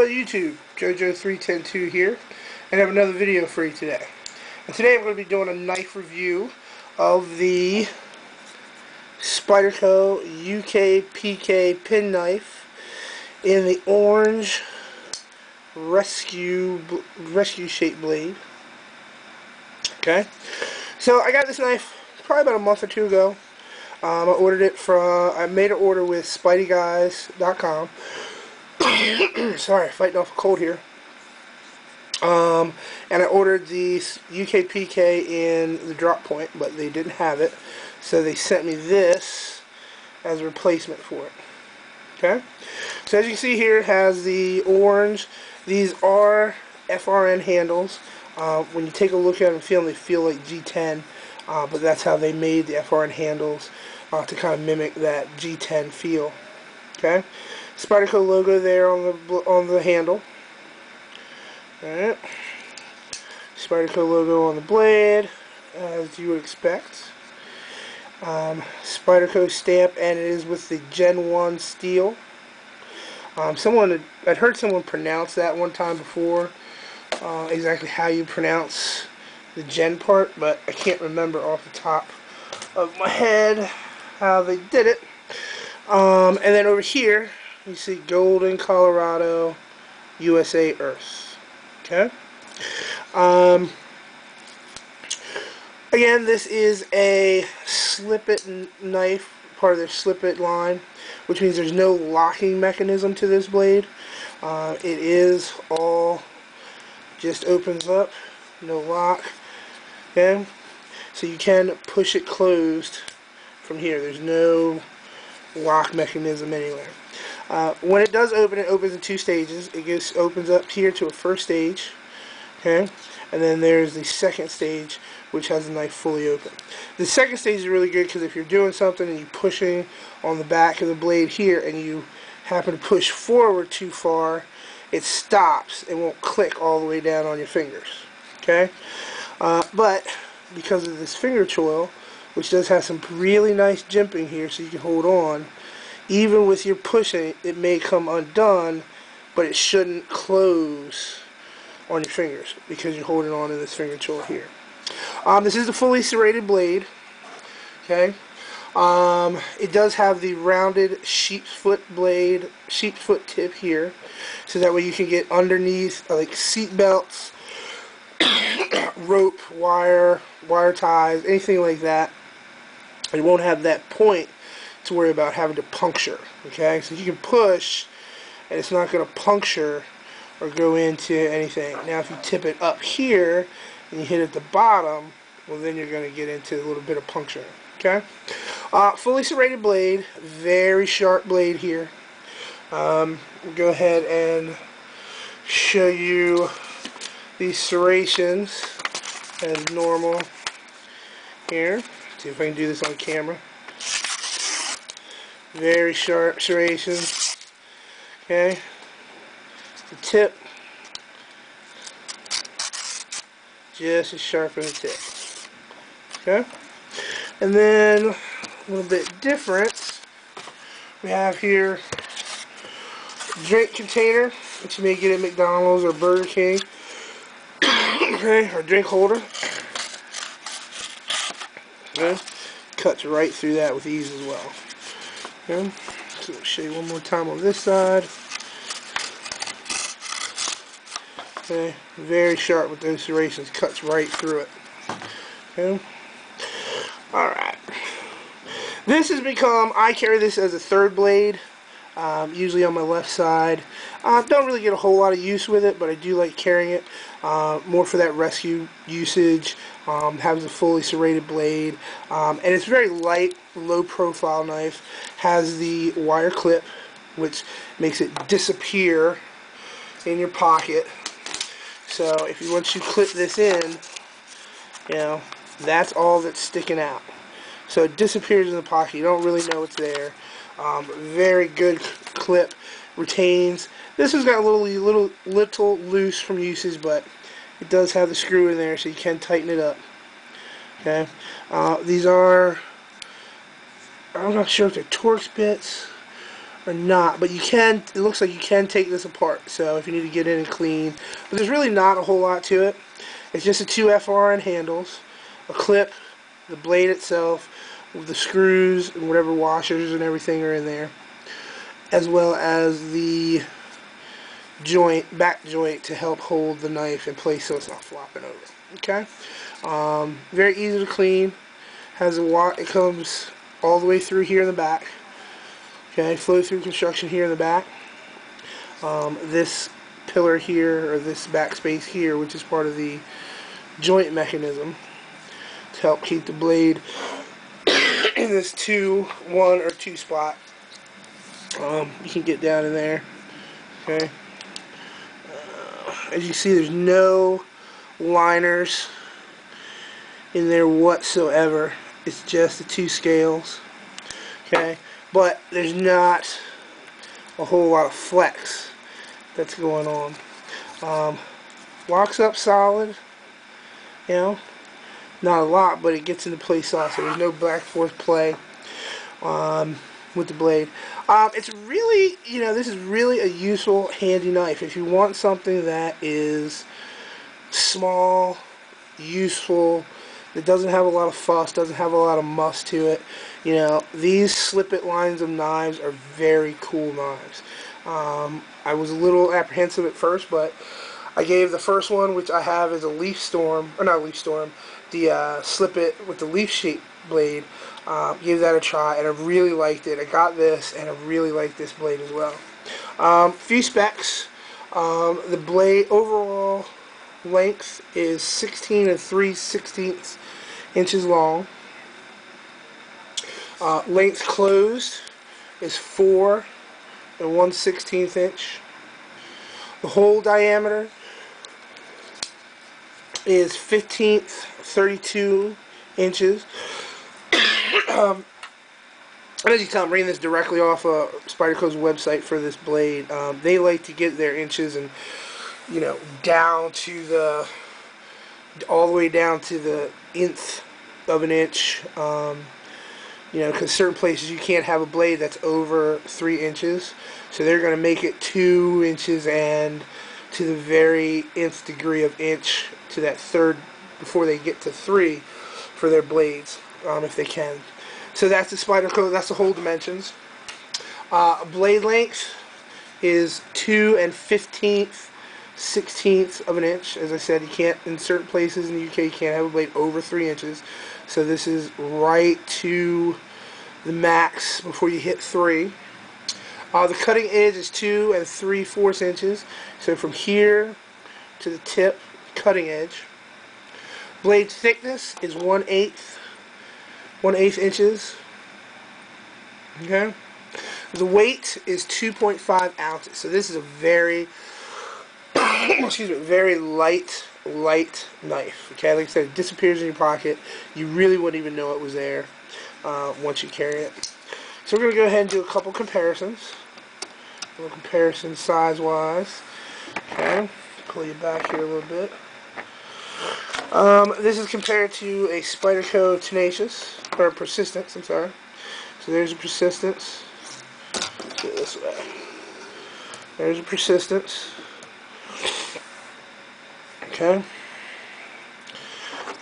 Hello YouTube, JoJo3102 here, and I have another video for you today. And today I'm going to be doing a knife review of the Spyderco UKPK pen knife in the orange rescue shape blade. Okay, so I got this knife probably about a month or two ago. I made an order with Spyderco.com. Sorry, fighting off a cold here. And I ordered the UKPK in the drop point, but they didn't have it, so they sent me this as a replacement for it. Okay, so as you can see here, it has the orange. These are FRN handles. When you take a look at them, they feel like G10, but that's how they made the FRN handles, to kind of mimic that G10 feel. Okay, Spyderco logo there on the handle. Alright, Spyderco logo on the blade, as you would expect. Spyderco stamp, and it is with the Gen 1 steel. I'd heard someone pronounce that one time before, exactly how you pronounce the Gen part, but I can't remember off the top of my head how they did it. And then over here, you see Golden, Colorado, USA, Earth. Okay. Again, this is a slip-it knife, part of their slip-it line, which means there's no locking mechanism to this blade. It is all just opens up, no lock. Okay, so you can push it closed from here. There's no lock mechanism anywhere. When it does open, it opens in two stages. It opens up here to a first stage, okay, and then there's the second stage, which has the knife fully open. The second stage is really good because if you're doing something and you're pushing on the back of the blade here and you happen to push forward too far, it stops. It won't click all the way down on your fingers. Okay, but because of this finger choil, which does have some really nice jimping here, so you can hold on. Even with your pushing, it may come undone, but it shouldn't close on your fingers because you're holding on to this finger choil here. This is the fully serrated blade. Okay, it does have the rounded sheep's foot tip here, so that way you can get underneath like seat belts, rope, wire ties, anything like that. You won't have that point to worry about having to puncture. Okay, so you can push and it's not going to puncture or go into anything. Now if you tip it up here and you hit at the bottom, well, then you're going to get into a little bit of puncturing. Okay, fully serrated blade, very sharp blade here. We'll go ahead and show you these serrations as normal here. See if I can do this on camera. Very sharp serrations. Okay, the tip just as sharp as the tip. Okay, and then a little bit different, we have here a drink container, which you may get at McDonald's or Burger King. Okay, or drink holder. Okay, cuts right through that with ease as well. Okay, so I'll show you one more time on this side. Okay, very sharp with those serrations, cuts right through it. Okay, alright. This has become, I carry this as a third blade, usually on my left side. Don't really get a whole lot of use with it, but I do like carrying it, more for that rescue usage. Has a fully serrated blade, and it's very light, low profile knife. Has the wire clip, which makes it disappear in your pocket. So once you clip this in, that's all that's sticking out. So it disappears in the pocket. You don't really know it's there. Very good clip, retains. This has got a little loose from usage, but it does have the screw in there, so you can tighten it up. Okay, these are, I'm not sure if they're Torx bits or not, but you can, it looks like you can take this apart, so if you need to get in and clean. But there's really not a whole lot to it. It's just the two FRN handles, a clip, the blade itself, with the screws and whatever washers and everything are in there, as well as the joint, back joint to help hold the knife in place so it's not flopping over. Okay, very easy to clean. Has a it comes all the way through here in the back. Okay, flow through construction here in the back. This pillar here, or this backspace here, which is part of the joint mechanism to help keep the blade in this 2, 1, or 2 spot. You can get down in there. Okay. As you see, there's no liners in there whatsoever. It's just the 2 scales. Okay, but there's not a whole lot of flex that's going on. Locks up solid, you know, not a lot, but it gets into place also. There's no back forth play with the blade. It's really, you know, this is really a useful, handy knife if you want something that is small, useful, that doesn't have a lot of fuss, doesn't have a lot of must to it. You know, these slip-it lines of knives are very cool knives. I was a little apprehensive at first, but I gave the first one, which I have is a Leaf Storm, or not Leaf Storm, the slip-it with the leaf shape blade. Gave that a try, and I really liked it. I got this, and I really like this blade as well. Few specs. The blade overall length is 16 3/16 inches long. Length closed is 4 1/16 inch. The hole diameter is 1/15 32 inches. And as you can tell, I'm reading this directly off of Spyderco's website for this blade. They like to get their inches and, you know, down to the, all the way down to the nth of an inch. You know, because certain places you can't have a blade that's over 3 inches, so they're going to make it 2 inches and to the very nth degree of inch to that third before they get to 3 for their blades, if they can. So that's the Spyderco, that's the whole dimensions. Blade length is 2 1/15 of an inch. As I said, you can't, in certain places in the UK, you can't have a blade over 3 inches. So this is right to the max before you hit 3. The cutting edge is 2 3/4 inches. So from here to the tip, cutting edge. Blade thickness is 1/8 inches. Okay. The weight is 2.5 ounces. So this is a very excuse me, very light knife. Okay, like I said, it disappears in your pocket. You really wouldn't even know it was there once you carry it. So we're going to go ahead and do a couple comparisons. A little comparison size-wise. Okay, pull you back here a little bit. This is compared to a Spyderco Tenacious, or Persistence, I'm sorry. So there's a Persistence. Do it this way. There's a Persistence. Okay,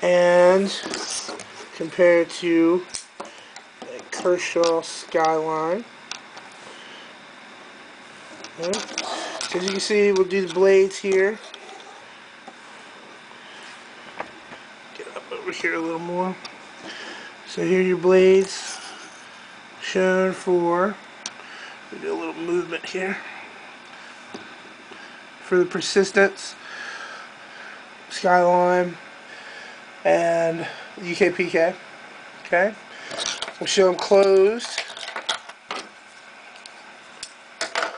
and compared to a Kershaw Skyline. Okay. So as you can see, we'll do the blades here. Get up over here a little more. So here are your blades shown for, we'll do a little movement here, for the Persistence, Skyline, and UKPK. Okay, we'll show them closed,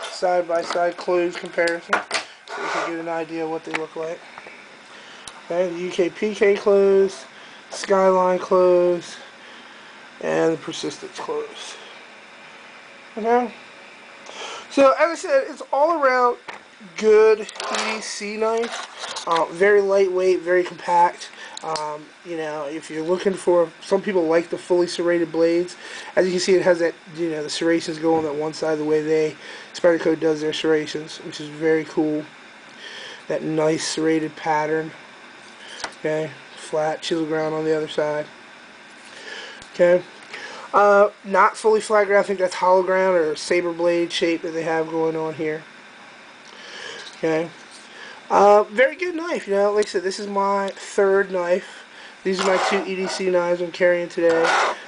side by side closed comparison, so you can get an idea of what they look like. Okay, the UKPK closed, Skyline closed, and the Persistence closed. Okay, so as I said, it's all around good EDC knife. Very lightweight, very compact. You know, if you're looking for, some people like the fully serrated blades. As you can see, it has that, you know, the serrations go on that one side the way Spyderco does their serrations, which is very cool. That nice serrated pattern. Okay, flat chisel ground on the other side. Okay, not fully flat ground. I think that's hollow ground or saber blade shape that they have going on here. Okay, very good knife. You know, like I said, this is my third knife. These are my two EDC knives I'm carrying today.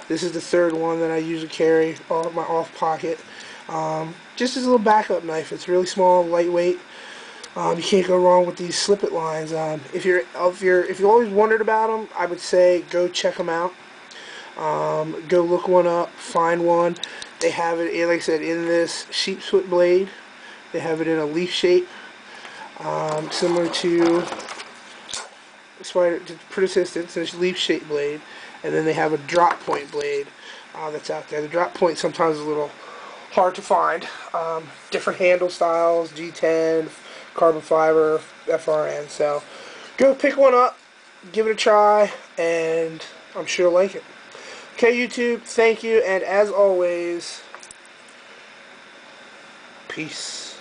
This is the third one that I usually carry, my off pocket. Just as a little backup knife. It's really small, lightweight. You can't go wrong with these slip-it lines. If you always wondered about them, I would say go check them out. Go look one up, find one. They have it, like I said, in this sheepsfoot blade. They have it in a leaf shape, similar to Spider Persistence, and it's leaf shaped blade. And then they have a drop point blade that's out there. The drop point sometimes is a little hard to find. Different handle styles, G10, carbon fiber, FRN. So go pick one up, give it a try, and I'm sure you'll like it. Okay, YouTube, thank you, and as always, peace.